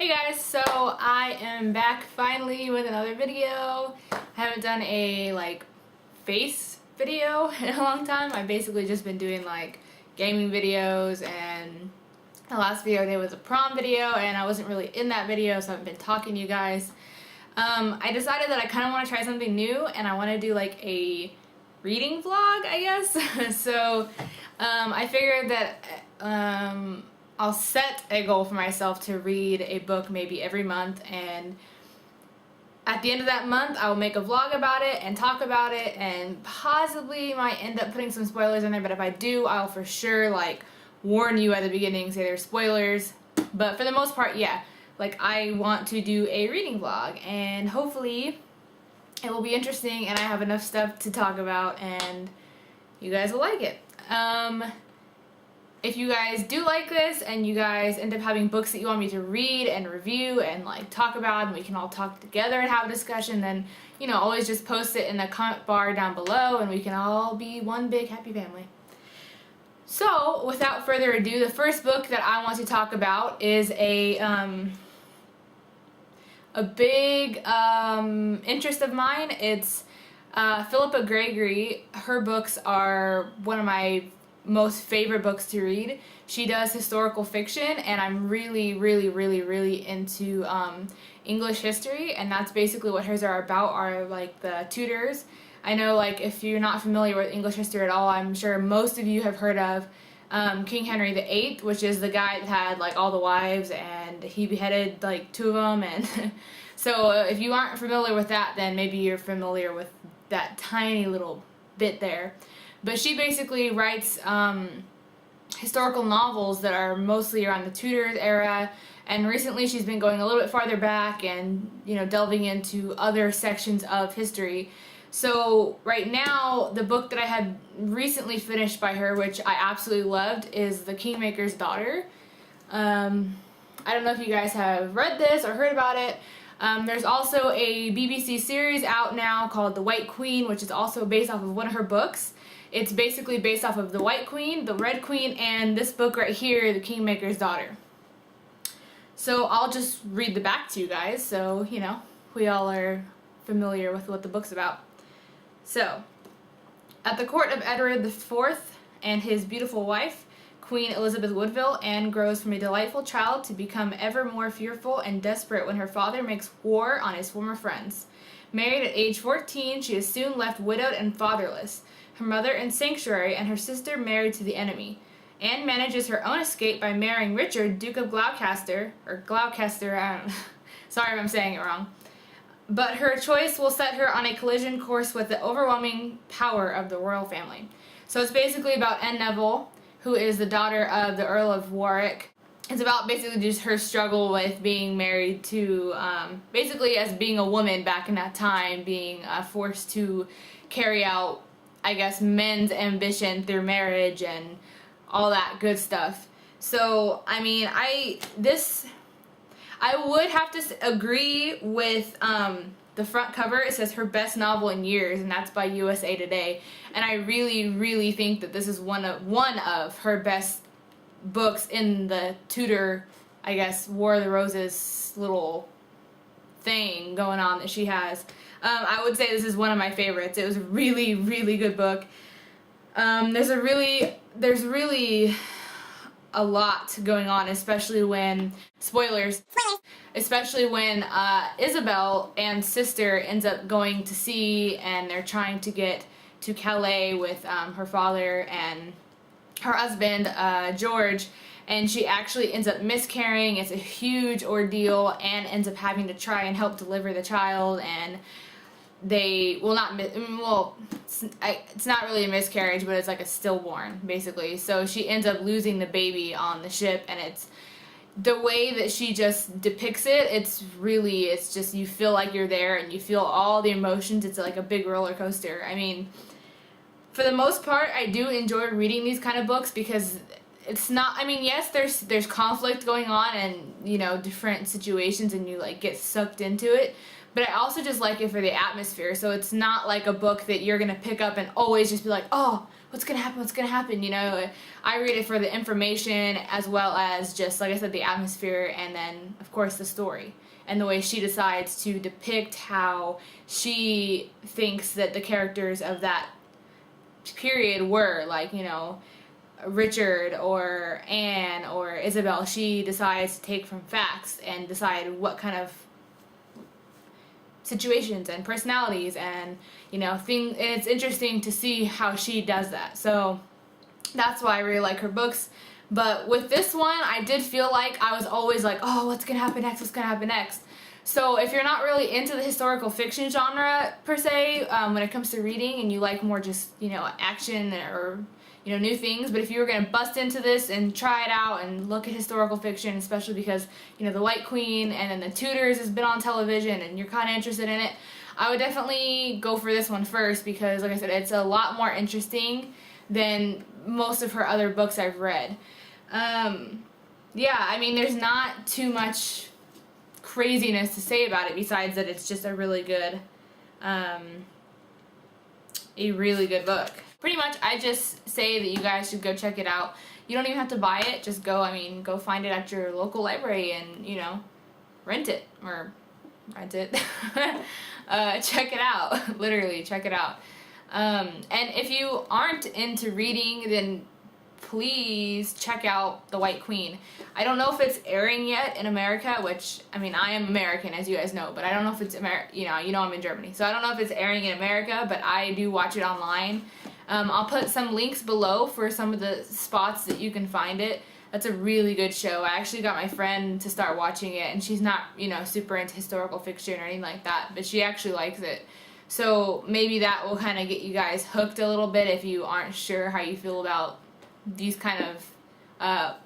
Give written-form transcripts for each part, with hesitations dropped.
Hey guys, so I am back finally with another video. I haven't done a face video in a long time. I've basically just been doing gaming videos, and the last video there was a prom video and I wasn't really in that video, so I haven't been talking to you guys. I decided that I kind of want to try something new and I want to do a reading vlog, I guess. So I figured that I'll set a goal for myself to read a book maybe every month, and at the end of that month I'll make a vlog about it and talk about it, and possibly might end up putting some spoilers in there, but if I do, I'll for sure warn you at the beginning, say there's spoilers. But for the most part, yeah, I want to do a reading vlog, and hopefully it will be interesting and I have enough stuff to talk about and you guys will like it. If you guys do like this and you guys end up having books that you want me to read and review and talk about, and we can all talk together and have a discussion, then always just post it in the comment bar down below and we can all be one big happy family. So without further ado, the first book that I want to talk about is a big interest of mine. It's Philippa Gregory. Her books are one of my most favorite books to read. She does historical fiction, and I'm really into English history, and that's basically what hers are about, are the Tudors. I know if you're not familiar with English history at all, I'm sure most of you have heard of King Henry VIII, which is the guy that had all the wives and he beheaded 2 of them, and so if you aren't familiar with that, then maybe you're familiar with that tiny little bit there. But she basically writes historical novels that are mostly around the Tudors era, and recently she's been going a little bit farther back and delving into other sections of history. So right now, the book that I had recently finished by her, which I absolutely loved, is The Kingmaker's Daughter. I don't know if you guys have read this or heard about it. There's also a BBC series out now called The White Queen, which is also based off of one of her books. It's basically based off of The White Queen, The Red Queen, and this book right here, The Kingmaker's Daughter. So I'll just read the back to you guys, so we all are familiar with what the book's about. So, at the court of Edward IV and his beautiful wife, Queen Elizabeth Woodville, Anne grows from a delightful child to become ever more fearful and desperate when her father makes war on his former friends. Married at age 14, she is soon left widowed and fatherless, her mother in sanctuary and her sister married to the enemy. Anne manages her own escape by marrying Richard, Duke of Gloucester, I don't know, sorry if I'm saying it wrong. But her choice will set her on a collision course with the overwhelming power of the royal family. So it's basically about Anne Neville, who is the daughter of the Earl of Warwick. It's about basically just her struggle with being married to, basically as being a woman back in that time, being forced to carry out, I guess, men's ambition through marriage and all that good stuff. So, I mean, I would have to agree with the front cover. It says her best novel in years, and that's by USA Today. And I really think that this is one of her best books in the Tudor, I guess, War of the Roses little thing going on that she has. I would say this is one of my favorites. It was a really good book. There's really a lot going on, especially when especially when Isabel, Anne's sister, ends up going to sea, and they're trying to get to Calais with her father and her husband, George, and she actually ends up miscarrying. It's a huge ordeal. Anne ends up having to try and help deliver the child, and they it's not really a miscarriage, but it's a stillborn basically. So she ends up losing the baby on the ship, and it's the way that she just depicts it. It's just, you feel like you're there and you feel all the emotions. It's like a big roller coaster. I mean, for the most part, I do enjoy reading these kind of books because it's not, I mean, yes, there's conflict going on and different situations, and you get sucked into it. But I also just like it for the atmosphere. So it's not like a book that you're gonna pick up and always just be like, oh, what's gonna happen, you know. I read it for the information as well as just, like I said, the atmosphere, and then of course the story and the way she decides to depict how she thinks that the characters of that period were, like, you know, Richard or Anne or Isabel. She decides to take from facts and decide what kind of situations and personalities and, you know, and it's interesting to see how she does that. So that's why I really like her books. But with this one, I did feel like I was always like, oh, what's gonna happen next, what's gonna happen next? So if you're not really into the historical fiction genre per se, when it comes to reading, and you like more just, you know, action or, you know, new things, but if you were going to bust into this and try it out and look at historical fiction, especially because, you know, The White Queen and then The Tudors has been on television and you're kind of interested in it, I would definitely go for this one first, because like I said, it's a lot more interesting than most of her other books I've read. Yeah, I mean, there's not too much craziness to say about it besides that it's just a really good book. Pretty much, I just say that you guys should go check it out. You don't even have to buy it. Just go, I mean, go find it at your local library and, you know, rent it. Check it out. Literally, check it out. And if you aren't into reading, then please check out The White Queen. I don't know if it's airing yet in America, which, I mean, I am American, as you guys know, but I don't know if it's you know I'm in Germany, so I don't know if it's airing in America, but I do watch it online. I'll put some links below for some of the spots that you can find it. That's a really good show. I actually got my friend to start watching it, and she's not, you know, super into historical fiction or anything like that, but she actually likes it. So maybe that will kind of get you guys hooked a little bit if you aren't sure how you feel about these kind of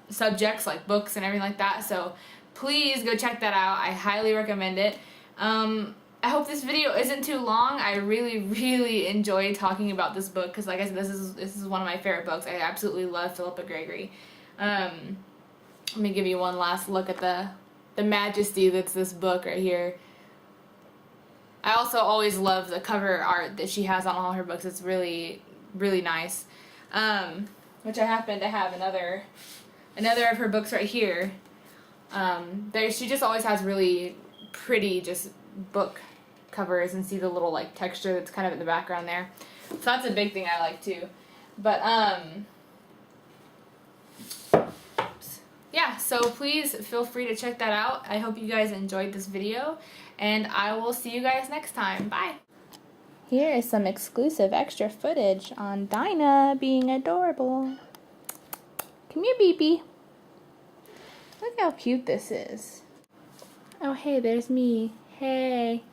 subjects like books and everything like that. So please go check that out. I highly recommend it. I hope this video isn't too long. I really enjoyed talking about this book because, like I said, this is one of my favorite books. I absolutely love Philippa Gregory. Let me give you one last look at the majesty that's this book right here. I also always love the cover art that she has on all her books. It's really nice. Which I happen to have another of her books right here. She just always has really pretty just book covers, and see the little like texture that's kind of in the background there. So that's a big thing I like too. But yeah, so please feel free to check that out. I hope you guys enjoyed this video, and I will see you guys next time. Bye! Here is some exclusive extra footage on Dinah being adorable. Come here, Beepy. Look how cute this is. Oh, hey, there's me. Hey.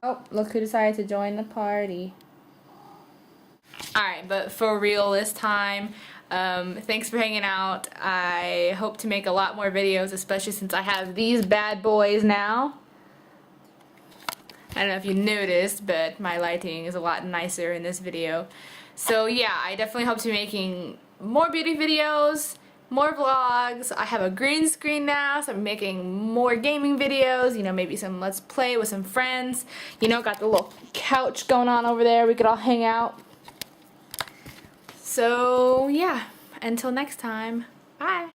Oh, look who decided to join the party. Alright, but for real this time, thanks for hanging out. I hope to make a lot more videos, especially since I have these bad boys now. I don't know if you noticed, but my lighting is a lot nicer in this video. So yeah, I definitely hope to be making more beauty videos, more vlogs. I have a green screen now, so I'm making more gaming videos, you know, maybe some Let's Play with some friends. You know, got the little couch going on over there, we could all hang out. So yeah, until next time, bye!